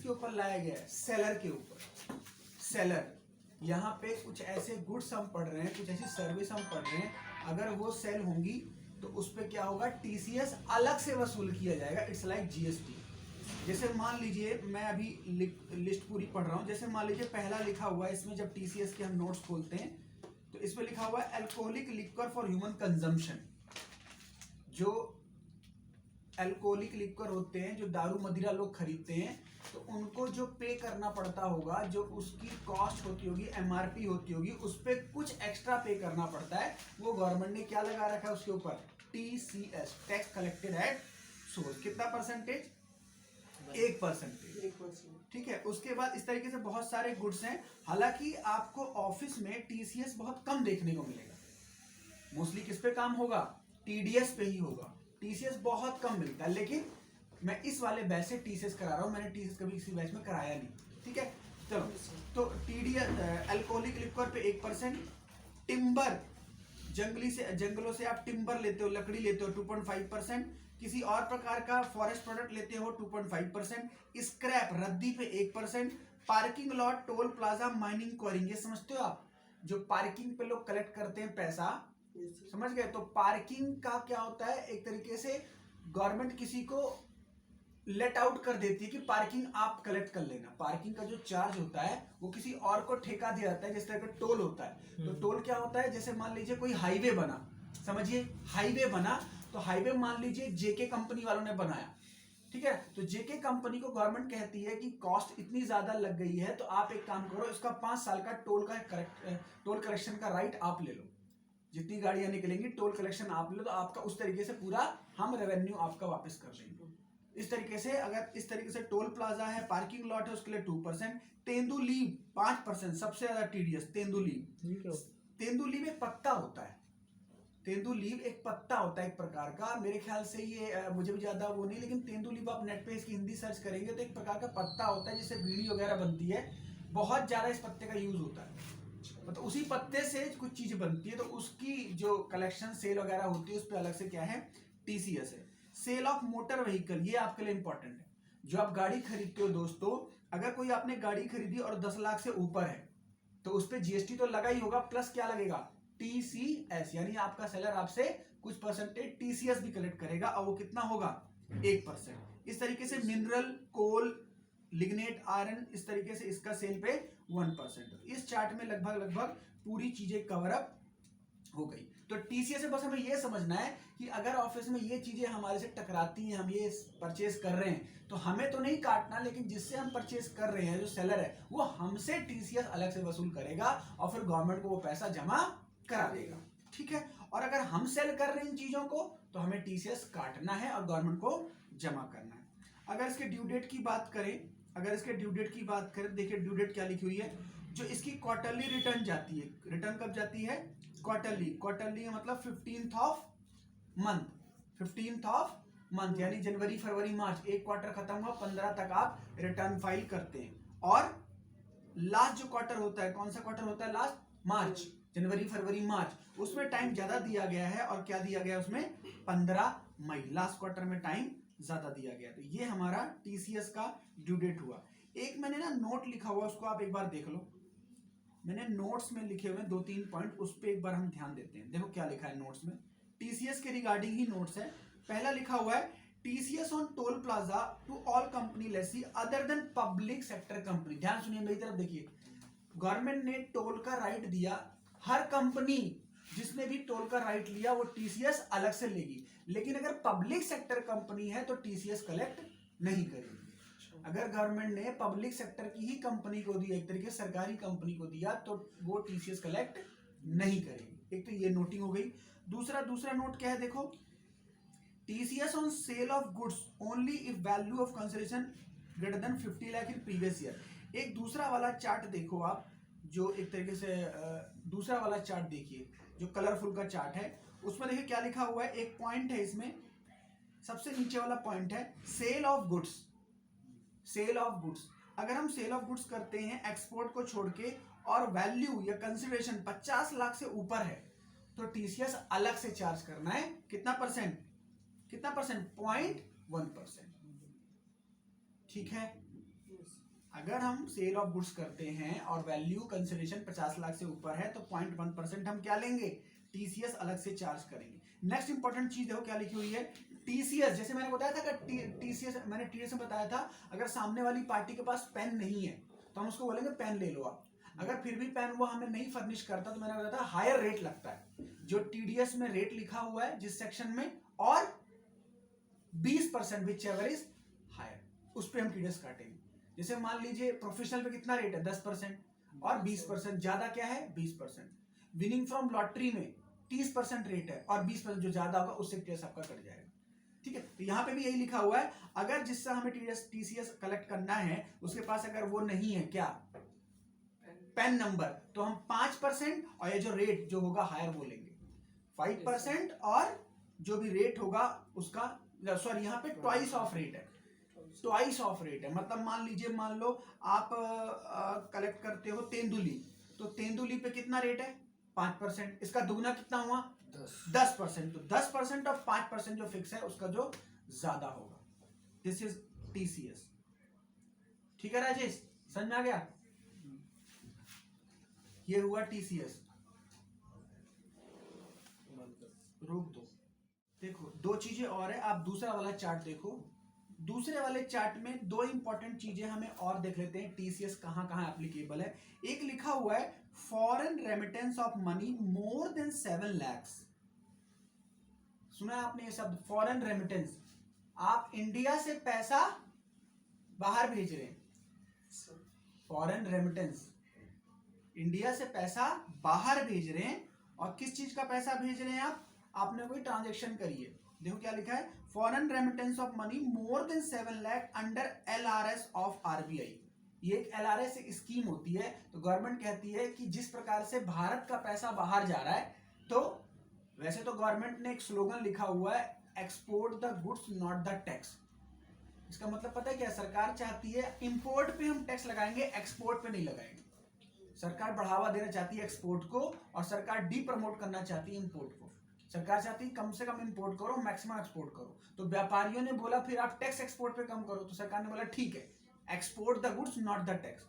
किसके ऊपर लाया गया है? सेलर के ऊपर। सेलर, यहाँ पे कुछ ऐसे गुड्स हम पढ़ रहे हैं, कुछ ऐसी सर्विस हम पढ़ रहे हैं, अगर वो सेल होंगी तो उस पर क्या होगा? टीसीएस अलग से वसूल किया जाएगा। It's like GST. जैसे मान लीजिए मैं अभी लिस्ट पूरी पढ़ रहा हूँ, जैसे मान लीजिए पहला लिखा हुआ है इसमें, जब टीसीएस के हम नोट्स खोलते हैं तो इसमें लिखा हुआ है alcoholic liquor for human consumption. जो अल्कोहलिक लिक्वर होते हैं, जो दारू मदिरा लोग खरीदते हैं, तो उनको जो पे करना पड़ता होगा, जो उसकी कॉस्ट होती होगी, एमआरपी होती होगी, उस पर कुछ एक्स्ट्रा पे करना पड़ता है। वो गवर्नमेंट ने क्या लगा रखा है उसके ऊपर? TCS, tax collected at source. कितना परसेंटेज? 1%। ठीक है। उसके बाद इस तरीके से बहुत सारे गुड्स हैं। हालांकि आपको ऑफिस में टीसीएस बहुत कम देखने को मिलेगा। मोस्टली किस पे काम होगा? टीडीएस पे ही होगा। टीसीएस बहुत कम मिलता है, लेकिन मैं इस वाले बैच से टीसीएस करा रहा हूं, मैंने टीसीएस कभी किसी बैच में कराया नहीं। ठीक है, चलो। तो टीडीएस, अल्कोहलिक लिक्वर पे 1%। टिम्बर, जंगलों से आप टिम्बर लेते हो, लकड़ी लेते हो, 2.5%। किसी और प्रकार का फॉरेस्ट प्रोडक्ट लेते हो, 2.5%। स्क्रैप, रद्दी पे 1%। Parking lot, toll plaza, mining, quarrying, ये समझते हो आप? जो पार्किंग पे लोग कलेक्ट करते हैं पैसा, समझ गए? तो पार्किंग का क्या होता है? एक तरीके से गवर्नमेंट किसी को लेट आउट कर देती है कि पार्किंग आप कलेक्ट कर लेना। पार्किंग का जो चार्ज होता है वो किसी और को ठेका दिया जाता है, जिस तरह का टोल होता है। तो टोल क्या होता है? जैसे मान लीजिए कोई हाईवे बना, समझिए हाईवे बना, तो हाईवे मान लीजिए जेके कंपनी वालों ने बनाया, ठीक है? तो जेके कंपनी को गवर्नमेंट कहती है कि कॉस्ट इतनी ज्यादा लग गई है, तो आप एक काम करो, इसका 5 साल का टोल कलेक्शन का राइट आप ले लो। जितनी गाड़ियां निकलेंगी टोल कलेक्शन आप ले लो, तो आपका उस तरीके से पूरा हम रेवेन्यू आपका वापस कर देंगे। इस तरीके से, अगर इस तरीके से टोल प्लाजा है, पार्किंग लॉट है, उसके लिए 2%। तेंदुलीव 5%, सबसे ज्यादा टीडीएस। तेंदुलीव एक पत्ता होता है। तेंदुलीव एक पत्ता होता है एक प्रकार का, मेरे ख्याल से ये मुझे भी ज्यादा वो नहीं, लेकिन तेंदुलीव आप नेट पे इसकी हिंदी सर्च करेंगे तो एक प्रकार का पत्ता होता है, जिससे बीड़ी वगैरह बनती है। बहुत ज्यादा इस पत्ते का यूज होता है, मतलब उसी पत्ते से कुछ चीज बनती है, तो उसकी जो कलेक्शन सेल वगैरह होती है उस पर अलग से क्या है? टीसीएस है। सेल ऑफ मोटर व्हीकल, ये आपके लिए इंपॉर्टेंट है। जो आप गाड़ी खरीदते हो दोस्तों, अगर कोई आपने गाड़ी खरीदी और 10 लाख से ऊपर है तो उस पर जीएसटी तो लगा ही होगा, प्लस क्या लगेगा? टीसीएस, यानी आपका सेलर आपसे कुछ परसेंटेज टीसीएस भी कलेक्ट करेगा, और वो कितना होगा? 1%। इस तरीके से मिनरल, कोल, लिग्नेट, आयरन, इस तरीके से इसका सेल पे 1%। इस चार्ट में लगभग पूरी चीजें कवर अप हो गई। तो टीसीएस से बस हमें यह समझना है कि अगर ऑफिस में ये चीजें हमारे से टकराती हैं, हम ये परचेज कर रहे हैं, तो हमें तो नहीं काटना, लेकिन जिससे हम परचेज कर रहे हैं, जो सेलर है, वो हमसे टीसीएस अलग से वसूल करेगा और फिर गवर्नमेंट को वो पैसा जमा करा देगा। ठीक है? और अगर हम सेल कर रहे हैं इन चीजों को, तो हमें टीसीएस काटना है और गवर्नमेंट को जमा करना है। अगर इसके ड्यू डेट की बात करें, देखिए ड्यू डेट क्या लिखी हुई है। जो इसकी क्वार्टरली रिटर्न जाती है, रिटर्न कब जाती है? क्वार्टरली मतलब 15th ऑफ मंथ, यानी जनवरी, फरवरी, मार्च, एक क्वार्टर खत्म हुआ, 15 तक आप रिटर्न फाइल करते हैं। और लास्ट जो क्वार्टर होता है, कौन सा क्वार्टर होता है लास्ट? मार्च, जनवरी, फरवरी, मार्च, उसमें टाइम ज्यादा दिया गया है। और क्या दिया गया उसमें? 15 मई, लास्ट क्वार्टर में टाइम ज्यादा दिया गया। तो ये हमारा टीसीएस का ड्यू डेट हुआ। एक मैंने ना नोट लिखा हुआ, उसको आप एक बार देख लो। मैंने नोट्स में लिखे हुए 2-3 पॉइंट, उस पर एक बार हम ध्यान देते हैं। देखो क्या लिखा है नोट्स में, टीसीएस के रिगार्डिंग ही नोट्स है। पहला लिखा हुआ है, TCS on toll plaza to all company लेसी other than public sector company. ध्यान सुनिए, मेरी तरफ देखिए। गवर्नमेंट ने टोल का राइट दिया, हर कंपनी जिसने भी टोल का राइट लिया वो टीसीएस अलग से लेगी, लेकिन अगर पब्लिक सेक्टर कंपनी है तो टीसीएस कलेक्ट नहीं करेगी। अगर गवर्नमेंट ने पब्लिक सेक्टर की ही कंपनी को दिया, एक तरीके से सरकारी कंपनी को दिया, तो वो टीसीएस कलेक्ट नहीं करेगी। एक तो ये नोटिंग हो गई। दूसरा नोट क्या है? देखो, TCS on sale of goods only if value of consideration greater than 50 lakh in previous year. एक दूसरा वाला चार्ट देखो आप, जो एक तरीके से दूसरा वाला चार्ट देखिए, जो कलरफुल का चार्ट है, उसमें देखिए क्या लिखा हुआ है। एक पॉइंट है इसमें, सबसे नीचे वाला पॉइंट है सेल ऑफ गुड्स। अगर हम सेल ऑफ गुड्स करते हैं एक्सपोर्ट को छोड़ के, और वैल्यू या कंसिडरेशन 50 लाख से ऊपर है, तो टीसीएस अलग से चार्ज करना है। कितना परसेंट? 0.1%। ठीक है? अगर हम सेल ऑफ गुड्स करते हैं और वैल्यू कंसिडरेशन 50 लाख से ऊपर है तो 0.1% हम क्या लेंगे, टीसीएस अलग से चार्ज करेंगे। नेक्स्ट इंपॉर्टेंट चीज देखो क्या लिखी हुई है, टीसीएस। जैसे मैंने बताया था कि टीसीएस, मैंने टीडीएस में बताया था, अगर सामने वाली पार्टी के पास पेन नहीं है तो हम उसको बोलेंगे पेन ले लो आप। अगर फिर भी पेन वो हमें नहीं फर्निश करता तो मैंने बताया था हायर रेट लगता है। जो टीडीएस में रेट लिखा हुआ है जिस सेक्शन में, और 20% विच एवर इज हायर, उस पर हम टीडीएस काटेंगे। जैसे मान लीजिए प्रोफेशनल पे कितना रेट है 10% और 20%, ज्यादा क्या है 20%। विनिंग फ्रॉम लॉटरी में 30% रेट है और 20% जो ज्यादा होगा उससे टीडीएस आपका कट जाएगा। ठीक है, तो यहाँ पे भी यही लिखा हुआ है, अगर जिससे हमें टीसीएस कलेक्ट करना है उसके पास अगर वो नहीं है क्या, पेन नंबर, तो हम 5% और ये जो रेट जो होगा हायर वो लेंगे 5%, और जो भी रेट होगा उसका, सॉरी यहाँ पे ट्वाइस ऑफ रेट है, ट्वाइस ऑफ रेट है। मतलब मान लो आप कलेक्ट करते हो तेंदुली, तो तेंदुली पे कितना रेट है 5%, इसका दुगना कितना हुआ 10%, तो 10% और 5% जो फिक्स है उसका जो ज्यादा होगा, दिस इज टीसीएस। ठीक है राजेश, समझ में आ गया? ये हुआ टीसीएस। रोक दो, देखो दो चीजें और है, आप दूसरा वाला चार्ट देखो। दूसरे वाले चार्ट में दो इंपॉर्टेंट चीजें हमें और देख लेते हैं, टीसीएस कहां कहां एप्लीकेबल है। एक लिखा हुआ है foreign remittance of money more than 7 lakhs। सुना है आपने ये शब्द, फॉरेन रेमिटेंस? आप इंडिया से पैसा बाहर भेज रहे हैं, फॉरेन रेमिटेंस, इंडिया से पैसा बाहर भेज रहे हैं, और किस चीज का पैसा भेज रहे हैं आप, आपने कोई ट्रांजेक्शन करी है। देखो क्या लिखा है, foreign remittance of money more than 7 lakh under LRS of RBI. ये एक एलआरएस एक स्कीम होती है, तो गवर्नमेंट कहती है कि जिस प्रकार से भारत का पैसा बाहर जा रहा है, तो वैसे तो गवर्नमेंट ने एक स्लोगन लिखा हुआ है, export the goods not the tax. इसका मतलब पता है क्या, सरकार चाहती है इंपोर्ट पे हम टैक्स लगाएंगे, एक्सपोर्ट पे नहीं लगाएंगे। सरकार बढ़ावा देना चाहती है एक्सपोर्ट को, और सरकार डी प्रमोट करना चाहती है इंपोर्ट को। सरकार चाहती है कम से कम इंपोर्ट करो, मैक्सिमम एक्सपोर्ट करो। तो व्यापारियों ने बोला फिर आप टैक्स एक्सपोर्ट पे कम करो, तो सरकार ने बोला ठीक है, export the goods not the tax.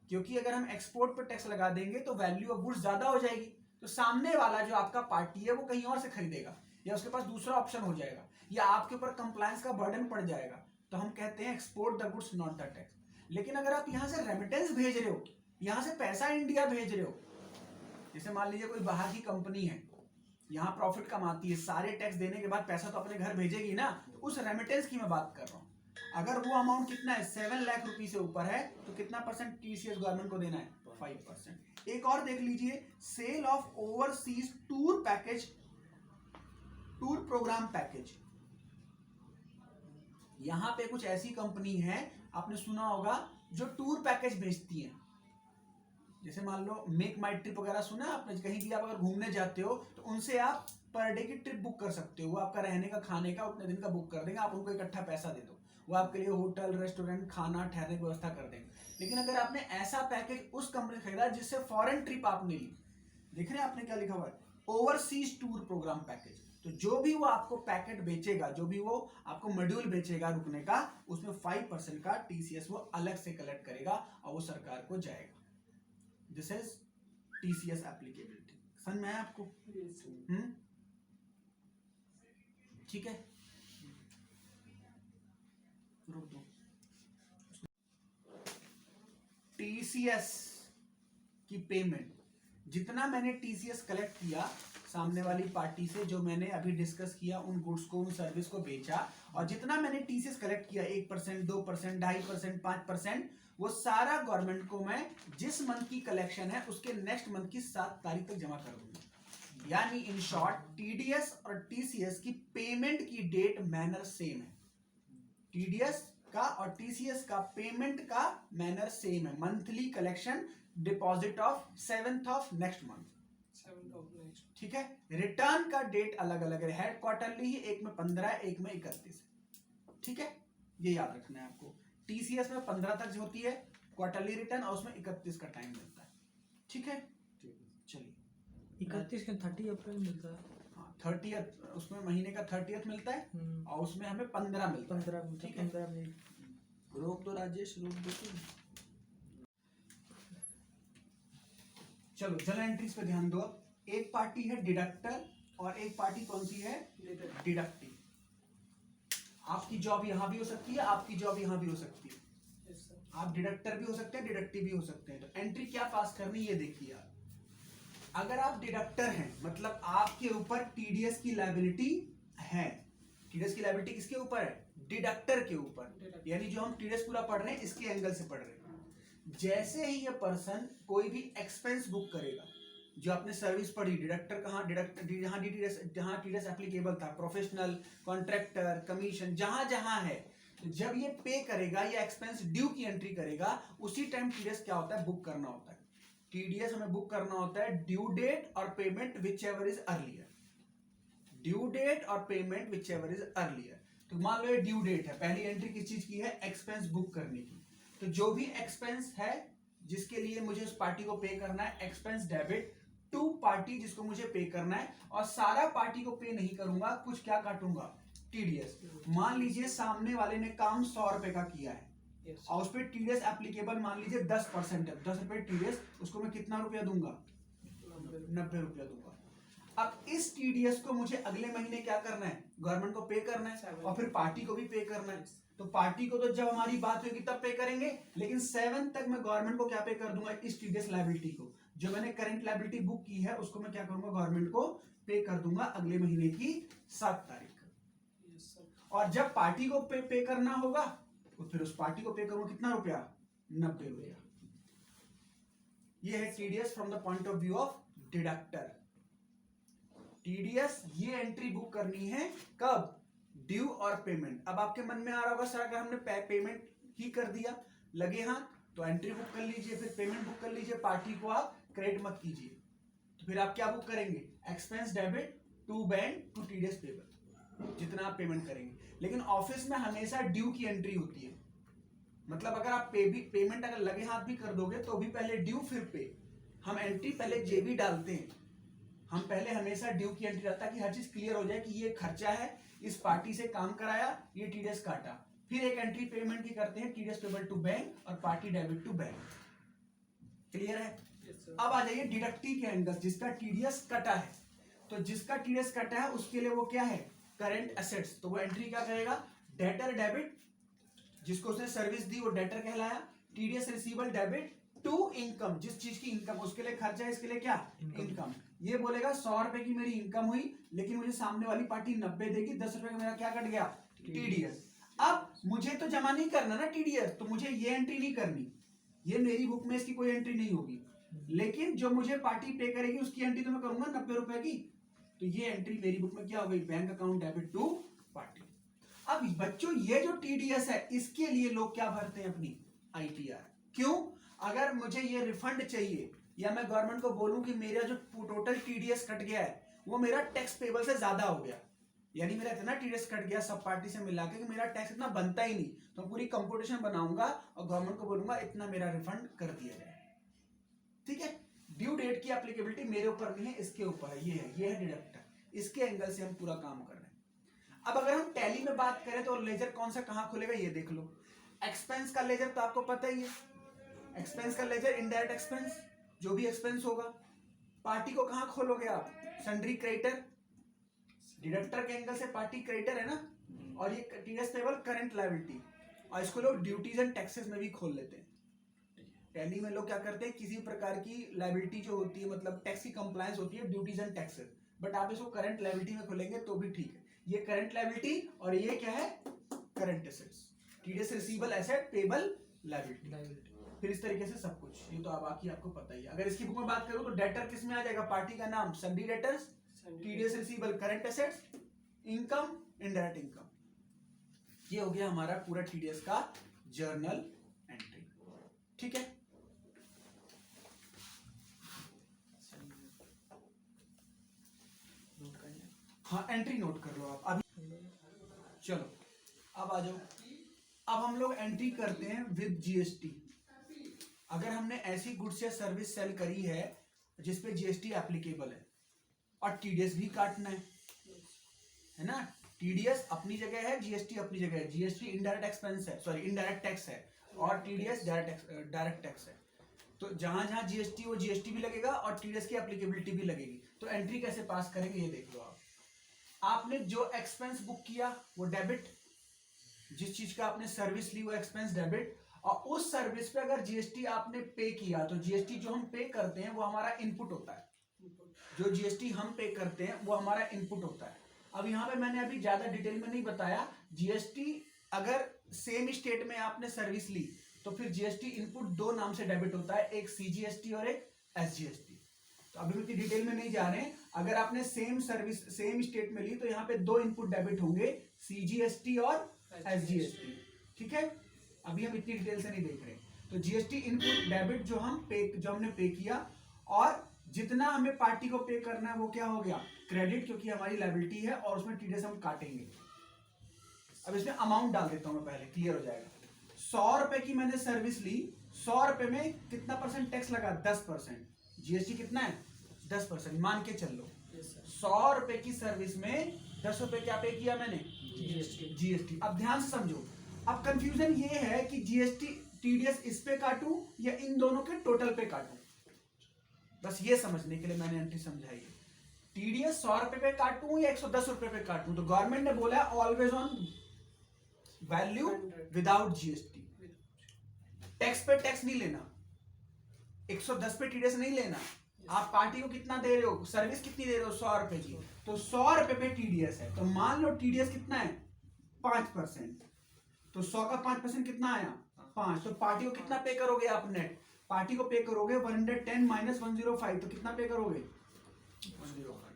क्योंकि अगर हम एक्सपोर्ट पे टैक्स लगा देंगे तो वैल्यू ऑफ गुड्स ज्यादा हो जाएगी, तो सामने वाला जो आपका पार्टी है वो कहीं और से खरीदेगा, या उसके पास दूसरा ऑप्शन हो जाएगा, या आपके ऊपर कंप्लायंस का बर्डन पड़ जाएगा। तो हम कहते हैं export the goods not the tax. लेकिन अगर आप यहां से रेमिटेंस भेज रहे हो, यहां से पैसा इंडिया भेज रहे हो, जैसे मान लीजिए कोई बाहर की कंपनी है, यहां प्रॉफिट कमाती है, सारे टैक्स देने के बाद पैसा तो अपने घर भेजेगी ना, तो उस रेमिटेंस की मैं बात कर रहा हूं। अगर वो अमाउंट कितना है 7 लाख रुपए से ऊपर है, तो कितना परसेंट टीसीएस गवर्नमेंट को देना है 5%। एक और देख लीजिए, sale of overseas tour package, tour programme package. यहां पे कुछ ऐसी कंपनी है, आपने सुना होगा, जो टूर पैकेज बेचती है। जैसे मान लो मेक माई ट्रिप वगैरह सुना आपने, कहीं भी आप अगर घूमने जाते हो तो उनसे आप पर डे की ट्रिप बुक कर सकते हो, वो आपका रहने का खाने का उतने दिन का बुक कर देंगे, आप उनको इकट्ठा पैसा दे दो, वो आपके लिए होटल रेस्टोरेंट खाना ठहरने की व्यवस्था कर देंगे। लेकिन अगर आपने ऐसा पैकेज उस कंपनी से खरीदा जिससे फॉरेन ट्रिप आपने ली, देख रहे हैं आपने क्या लिखा हुआ है, ओवरसीज टूर प्रोग्राम पैकेज, तो जो भी वो आपको पैकेट बेचेगा, जो भी वो आपको मॉड्यूल बेचेगा रुकने का, उसमें 5% का टीसीएस वो अलग से कलेक्ट करेगा और वो सरकार को जाएगा। This is TCS applicability. समझ में आया आपको? ठीक है, रुक दो। टीसीएस की पेमेंट, जितना मैंने टीसीएस कलेक्ट किया सामने वाली पार्टी से, जो मैंने अभी डिस्कस किया, उन गुड्स को, उन सर्विस को बेचा, और जितना मैंने टीसीएस कलेक्ट किया 1%, 2%, 2.5%, 5%, वो सारा गवर्नमेंट को मैं जिस मंथ की कलेक्शन है उसके नेक्स्ट मंथ की 7 तारीख तक जमा कर दूंगा। यानी इन शॉर्ट टीडीएस और टीसीएस की पेमेंट की डेट मैनर सेम है। टीडीएस का और टीसीएस का पेमेंट का मैनर सेम है। Monthly collection deposit of 7th of next month, ठीक है। रिटर्न का डेट अलग अलग है, क्वार्टरली ही, एक में 15 है, एक में 31 है, ठीक है। ये याद रखना है आपको, टीसीएस में 15 तक होती है क्वार्टरली रिटर्न, और उसमें 31 का टाइम मिलता है, ठीक है। चलिए 31 का 30 अप्रैल मिलता है, हाँ 30th, उसमें महीने का 30th मिलता है, और उसमें हमें 15 मिलता है, 15 ठीक है। 15 मिनट। रोक दो राजेश, रोक दो तुम। चलो जर्नल एंट्रीज पे ध्यान दो। एक पार्टी है डिडक्टर और एक पार्टी कौन सी है? डिडक्टिव। आपकी जॉब यहां भी हो सकती है, आपकी जॉब यहां भी हो सकती है। आप डिडक्टर भी हो सकते हैं, डिडक्टिव भी हो सकते हैं। तो एंट्री क्या पास करनी ये देखिए आप। अगर आप डिडक्टर हैं मतलब आपके ऊपर टीडीएस की लायबिलिटी है। टीडीएस की लायबिलिटी किसके ऊपर है? डिडक्टर के ऊपर। यानी जो हम टीडीएस पूरा पढ़ रहे हैं इसके एंगल से पढ़ रहे हैं। जैसे ही ये पर्सन कोई भी एक्सपेंस बुक करेगा, जो आपने सर्विस पढ़ी, डिडक्टर कहाँ, डिडक्टर जहां टीडीएस एप्लीकेबल था, प्रोफेशनल, कॉन्ट्रैक्टर, कमीशन, जहां जहां है, तो जब ये पे करेगा या एक्सपेंस ड्यू की एंट्री करेगा, उसी टाइम टीडीएस क्या होता है? बुक करना होता है। टीडीएस हमें बुक करना होता है ड्यू डेट और payment whichever is earlier. Due date और payment whichever is earlier. तो मान लो ये ड्यू डेट है, पहली एंट्री किस चीज की है? एक्सपेंस बुक करने की। तो जो भी एक्सपेंस है जिसके लिए मुझे उस पार्टी को पे करना है, एक्सपेंस डेबिट टू पार्टी जिसको मुझे पे करना है, और सारा पार्टी को पे नहीं करूंगा, कुछ क्या काटूंगा? टीडीएस। मान लीजिए सामने वाले ने काम 100 रुपए का किया है और उस पर टीडीएस एप्लीकेबल मान लीजिए 10% है, 10 रुपए टीडीएस, उसको मैं कितना रुपया दूंगा? 90 रुपया दूंगा। अब इस टीडीएस को मुझे अगले महीने क्या करना है? गवर्नमेंट को पे करना है और फिर पार्टी को भी पे करना है। तो पार्टी को तो जब हमारी बात होगी तब पे करेंगे, लेकिन 7 तक मैं गवर्नमेंट को क्या पे कर दूंगा? इस टीडीएस लायबिलिटी को, जो मैंने करंट लायबिलिटी बुक की है उसको मैं क्या करूंगा? गवर्नमेंट को पे कर दूंगा अगले महीने की 7 तारीख को। और जब पार्टी को पे करना होगा तो फिर उस पार्टी को पे करूंगा कितना रुपया? 90 रुपया। ये है TDS from the point of view of deductor. TDS ये एंट्री बुक करनी है कब? ड्यू और पेमेंट। अब आपके मन में आ रहा होगा सर अगर हमने पेमेंट ही कर दिया लगे हाथ तो एंट्री बुक कर लीजिए, फिर पेमेंट बुक कर लीजिए, पार्टी को आप क्रेडिट मत कीजिए। तो फिर आप क्या बुक करेंगे? Expense debit to bank to TDS payable, जितना आप पेमेंट करेंगे। लेकिन ऑफिस में हमेशा ड्यू की एंट्री होती है। मतलब अगर आप पेमेंट अगर लगे हाथ भी कर दोगे तो भी पहले ड्यू फिर पे। हम एंट्री पहले जेबी डालते हैं, हम पहले हमेशा ड्यू की एंट्री डालते हैं ताकि हर चीज क्लियर हो जाए कि ये खर्चा है, इस पार्टी से काम कराया, ये टीडीएस काटा। फिर एक एंट्री पेमेंट की करते हैं, टीडीएस पेबल टू बैंक और party debit to bank. Clear है? अब आ जाइए डिडक्टिव के एंगल, जिसका टीडीएस कटा है। तो जिसका टीडीएस कटा है उसके लिए वो क्या है? Current assets. तो वो एंट्री क्या करेगा? डेटर डेबिट, जिसको उसने सर्विस दी वो डेटर कहलाया। TDS receivable debit to income, जिस चीज की इनकम, उसके लिए खर्चा है, इसके लिए क्या? इनकम। ये बोलेगा 100 रुपए की मेरी इनकम हुई, लेकिन मुझे सामने वाली पार्टी 90 देगी, 10 रुपए का मेरा क्या कट गया? टीडीएस। अब मुझे तो जमा नहीं करना ना टीडीएस, तो मुझे ये एंट्री नहीं करनी, ये मेरी बुक में इसकी कोई एंट्री नहीं होगी। लेकिन जो मुझे पार्टी पे करेगी उसकी एंट्री तो मैं करूंगा 90 रुपए की। तो ये एंट्री मेरी बुक में क्या हो गई? Bank account debit to party. अब बच्चों ये जो टीडीएस है इसके लिए लोग क्या भरते हैं? अपनी आईटीआर। क्यों? अगर मुझे ये रिफंड चाहिए या मैं गवर्नमेंट को बोलूं कि मेरा जो टोटल टीडीएस कट गया है वो मेरा टैक्स पेबल से ज्यादा हो गया, यानी मेरा इतना टीडीएस कट गया सब पार्टी से मिला के कि मेरा टैक्स इतना बनता ही नहीं, तो पूरी कंप्यूटेशन बनाऊंगा और गवर्नमेंट को बोलूंगा इतना मेरा रिफंड कर दिया जाए। ठीक है? ड्यू डेट की एप्लीकेबिलिटी मेरे ऊपर नहीं है, इसके ऊपर है। ये है डिडक्टर। इसके एंगल से हम पूरा काम कर रहे हैं। अब अगर हम टैली में बात करें तो लेजर कौन सा कहां खुलेगा ये देख लो। एक्सपेंस का लेजर तो आपको पता ही है, एक्सपेंस का लेजर इनडायरेक्ट एक्सपेंस, जो भी एक्सपेंस होगा। पार्टी को कहां खोलोगे आप? Sundry creditor. डिडक्टर के एंगल से पार्टी क्रेडिटर है ना, और ये टीडीएस पेबल करंट लायबिलिटी, और इसको लोग ड्यूटीज एंड टैक्सेस में भी खोल लेते हैं। टैली में लोग क्या करते हैं, किसी प्रकार की लायबिलिटी जो होती है, मतलब टैक्स की कंप्लायंस होती है, ड्यूटीज एंड टैक्सेस, बट आप इसको करंट लायबिलिटी में खोलेंगे तो भी ठीक है। ये करंट लायबिलिटी और ये क्या है? Current assets. TDS receivable asset, payable liability. फिर इस तरीके से सब कुछ, ये तो अब बाकी आपको पता ही है। अगर इसकी बुक में बात करूं तो डेटर किस में आ जाएगा? पार्टी का नाम sundry debtors, TDS receivable current assets, income indirect income. ये हो गया हमारा पूरा टीडीएस का जर्नल एंट्री। ठीक है? हाँ, एंट्री नोट कर लो आप अभी। चलो अब आ जाओ। अब हम लोग एंट्री करते हैं विद जीएसटी। अगर हमने ऐसी गुड्स या सर्विस सेल करी है जिसपे जीएसटी एप्लीकेबल है और टीडीएस भी काटना है ना, टीडीएस अपनी जगह है, जीएसटी अपनी जगह है। जीएसटी इनडायरेक्ट एक्सपेंस है, सॉरी इनडायरेक्ट टैक्स है, और टीडीएस डायरेक्ट टैक्स है। तो जहां जहां जीएसटी वो जीएसटी भी लगेगा और टीडीएस की एप्लीकेबिलिटी भी लगेगी। तो एंट्री कैसे पास करेंगे ये देख लो आप। आपने जो एक्सपेंस बुक किया वो डेबिट, जिस चीज का आपने सर्विस ली वो एक्सपेंस डेबिट, और उस सर्विस पे अगर जीएसटी आपने पे किया तो जीएसटी जो हम पे करते हैं वो हमारा इनपुट होता है। जो जीएसटी हम पे करते हैं वो हमारा इनपुट होता है। अब यहाँ पे मैंने अभी ज्यादा डिटेल में नहीं बताया, जीएसटी अगर सेम स्टेट में आपने सर्विस ली तो फिर जीएसटी इनपुट दो नाम से डेबिट होता है, एक सीजीएसटी और एक एसजीएसटी। तो अभी इतनी डिटेल में नहीं जा रहे हैं। अगर आपने सेम सर्विस सेम स्टेट में ली तो यहाँ पे दो इनपुट डेबिट होंगे, सीजीएसटी और एसजीएसटी। ठीक है, अभी हम इतनी डिटेल से नहीं देख रहे। तो जीएसटी इनपुट डेबिट जो हमने पे किया, और जितना हमें पार्टी को पे करना है वो क्या हो गया, क्रेडिट, क्योंकि हमारी लायबिलिटी है और उसमें टीडीएस हम काटेंगे। अब इसमें अमाउंट डाल देता हूं मैं, पहले क्लियर हो जाएगा। 100 रुपए की मैंने सर्विस ली, 100 रुपए में कितना परसेंट टैक्स लगा, 10%। जीएसटी कितना है, 10%। मान के चल लो 100 रुपए की सर्विस में 10 रुपए क्या पे किया मैंने, जीएसटी। अब ध्यान से समझो, अब कंफ्यूजन ये है कि जीएसटी टीडीएस इस पे काटूं या इन दोनों के टोटल पे काटूं। बस ये समझने के लिए मैंने एंट्री समझाई है। टीडीएस 100 रुपए पे काटूं या 110 रुपए पे काटूं, तो गवर्नमेंट ने बोला always on value without GST. Tax पे टैक्स नहीं लेना, 110 पे टीडीएस नहीं लेना। आप पार्टी को कितना दे रहे हो, सर्विस कितनी दे रहे हो, 100 रुपए की, तो 100 रुपए पे टीडीएस है। तो मान लो टीडीएस कितना है, 5%। तो 100 का 5% कितना आया, 5। तो पार्टी को कितना पे करोगे आप नेट, पार्टी को पे करोगे 110 माइनस 105, तो कितना पे करोगे, 105।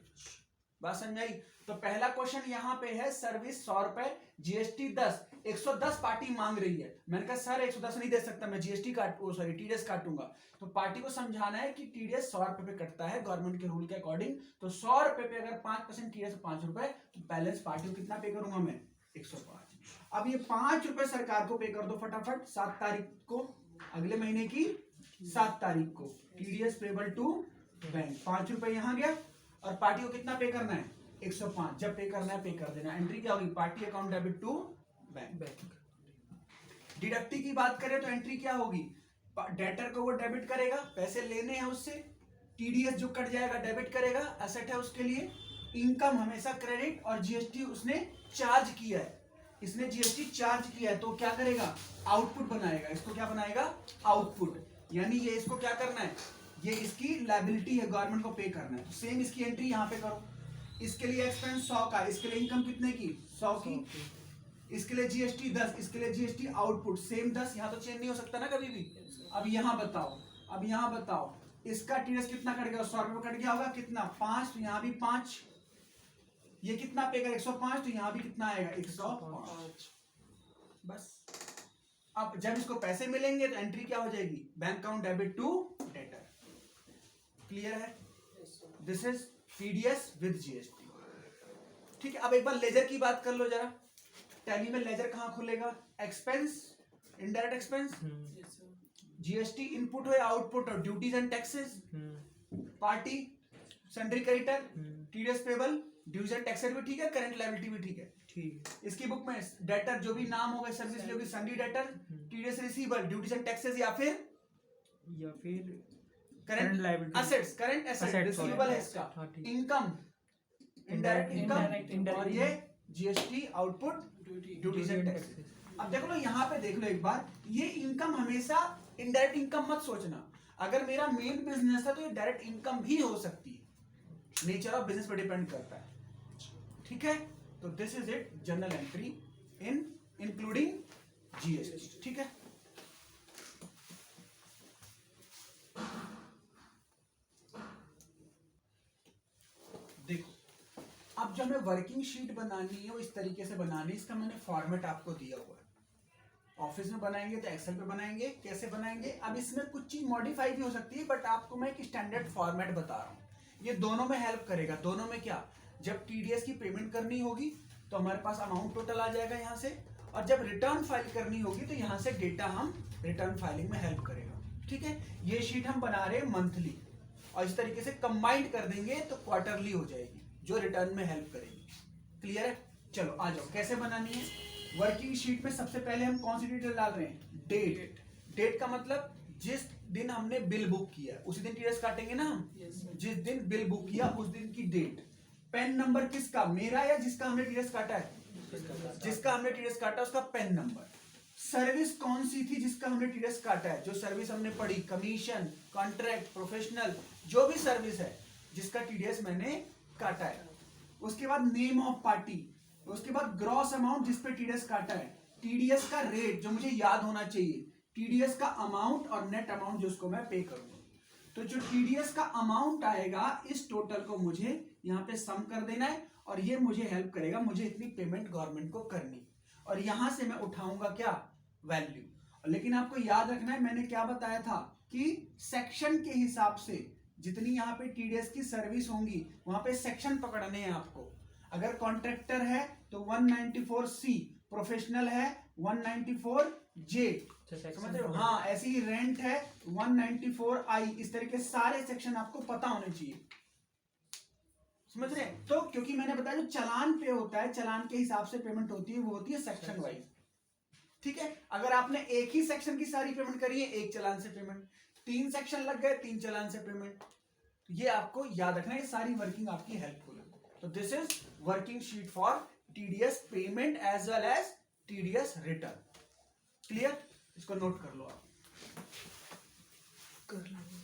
बात समझाई। तो पहला क्वेश्चन यहाँ पे है, सर्विस 100 रुपए, जीएसटी 10, 110 पार्टी मांग रही है। मैंने कहा सर 110 नहीं दे सकता, मैं जीएसटी टीडीएस काटूंगा। तो पार्टी को समझाना है कि टीडीएस 100 रुपए पे कटता है गवर्नमेंट के रूल के अकॉर्डिंग। तो 100 रुपए पे अगर 5% टीडीएस 5 रुपए, तो बैलेंस पार्टी को कितना पे करूंगा मैं, 105। अब ये 5 रुपए सरकार को पे कर दो फटाफट, 7 तारीख को, अगले महीने की 7 तारीख को टीडीएस पेबल टू बैंक। 5 रुपए यहां गया, और पार्टी को कितना पे करना है, 105। जब पे करना है पे कर देना। एंट्री क्या होगी, party account debit to bank. Deductee की बात करें तो एंट्री क्या होगी, डेटर को वो डेबिट करेगा, पैसे लेने हैं उससे, टीडीएस जो कट जाएगा डेबिट करेगा, एसेट है उसके लिए। इनकम हमेशा क्रेडिट, और जीएसटी उसने चार्ज किया है, इसने जीएसटी चार्ज किया है, तो क्या करेगा, आउटपुट बनाएगा। इसको क्या बनाएगा, आउटपुट। यानी ये इसको क्या करना है, ये इसकी लायबिलिटी है, गवर्नमेंट को पे करना है। सेम इसकी एंट्री यहाँ पे करो। इसके लिए एक्सपेंस 100 का, इसके लिए इनकम कितने की, 100 की, इसके लिए जीएसटी 10, इसके लिए जीएसटी आउटपुट सेम 10। यहाँ तो चेंज नहीं हो सकता ना कभी भी। अब यहाँ बताओ, इसका टीडीएस कितना कट गया, 100 रुपए कट गया होगा, कितना, 5। तो यहाँ भी 5, ये कितना पे कर 105, तो यहाँ भी कितना आएगा, 105। बस अब जब इसको पैसे मिलेंगे तो एंट्री क्या हो जाएगी, bank account debit to debtor. Clear है, this is TDS with GST. ठीक है, अब एक बार लेजर की बात कर लो जरा। टैली में लेजर कहां खुलेगा, expense, indirect expense, GST input हो या आउटपुट हो, duties and taxes, party, sundry creditor, TDS payable, dues and taxes भी ठीक है, करंट लायबिलिटी भी ठीक है। ठीक, इसकी बुक में डेटर जो भी नाम होगा सर्विस ली होगी, sundry debtor, TDS receivable, duties and taxes, या फिर current liability, assets, current asset, receivable है इसका, इनकम, इनडायरेक्ट इनकम, और ये GST output, duties and taxes. अब देखो लो यहाँ पे, देख लो एक बार, ये इनकम हमेशा इनडायरेक्ट इनकम मत सोचना। अगर मेरा मेन बिजनेस है तो ये डायरेक्ट इनकम भी हो सकती है, नेचर ऑफ बिजनेस पर डिपेंड करता है। ठीक है, तो this is it, general entry in including GST. ठीक है, देखो अब जो हमें वर्किंग शीट बनानी है वो इस तरीके से बनानी है। इसका मैंने फॉर्मेट आपको दिया हुआ है। ऑफिस में बनाएंगे तो एक्सेल पे बनाएंगे, कैसे बनाएंगे। अब इसमें कुछ चीज मॉडिफाई भी हो सकती है, बट आपको मैं एक स्टैंडर्ड फॉर्मेट बता रहा हूँ। ये दोनों में हेल्प करेगा। दोनों में क्या, जब टीडीएस की पेमेंट करनी होगी तो हमारे पास अमाउंट टोटल आ जाएगा यहाँ से, और जब रिटर्न फाइल करनी होगी तो यहाँ से डेटा हम रिटर्न फाइलिंग में हेल्प करेगा। ठीक है, ये शीट हम बना रहे हैं मंथली, और इस तरीके से कंबाइंड कर देंगे तो क्वार्टरली हो जाएगी, जो रिटर्न में हेल्प करेगी। क्लियर है, चलो आ जाओ, कैसे बनानी है। वर्किंग शीट में सबसे पहले हम कौन सी डिटेल डाल रहे हैं, डेट। डेट का मतलब जिस दिन हमने बिल बुक किया उसी दिन टीडीएस काटेंगे ना हम। जिस दिन बिल बुक किया उस दिन की डेट। पेन नंबर किसका, मेरा या जिसका हमने टीडीएस काटा है, जिसका हमने टीडीएस काटा उसका पेन नंबर। सर्विस कौन सी थी जिसका हमने टीडीएस काटा है, जो सर्विस हमने पढ़ी, कमीशन, कॉन्ट्रैक्ट, प्रोफेशनल, जो भी सर्विस है जिसका टीडीएस मैंने काटा है। उसके बाद नेम ऑफ पार्टी, उसके बाद ग्रॉस अमाउंट जिस पे टीडीएस काटा है, टीडीएस का रेट जो मुझे याद होना चाहिए, टीडीएस का अमाउंट और नेट अमाउंट जो उसको मैं पे करूंगा। तो जो टीडीएस का अमाउंट आएगा इस टोटल को मुझे यहाँ पे सम कर देना है और ये मुझे हेल्प करेगा, मुझे इतनी पेमेंट गवर्नमेंट को करनी, और यहां से मैं उठाऊंगा क्या, वैल्यू। लेकिन आपको याद रखना है मैंने क्या बताया था कि सेक्शन के हिसाब से जितनी यहाँ पे टीडीएस की सर्विस होंगी वहां पे सेक्शन पकड़ने हैं आपको। अगर कॉन्ट्रैक्टर है तो 194C, प्रोफेशनल है 194J, समझ रहे हो। हाँ, ऐसे ही रेंट है 194I, इस तरह के सारे सेक्शन आपको पता होने चाहिए, समझ रहे हैं। तो क्योंकि मैंने बताया जो चालान पे होता है, चालान के हिसाब से पेमेंट होती है, वो होती है सेक्शन वाइज, ठीक है। अगर आपने एक ही सेक्शन की सारी पेमेंट करी है, एक चालान से पेमेंट, 3 सेक्शन लग गए, 3 चालान से पेमेंट, ये आपको याद रखना है, ये सारी वर्किंग आपकी हेल्पफुल है। तो this is working sheet for TDS payment as well as TDS return. Clear, इसको नोट कर लो आप। कर लो।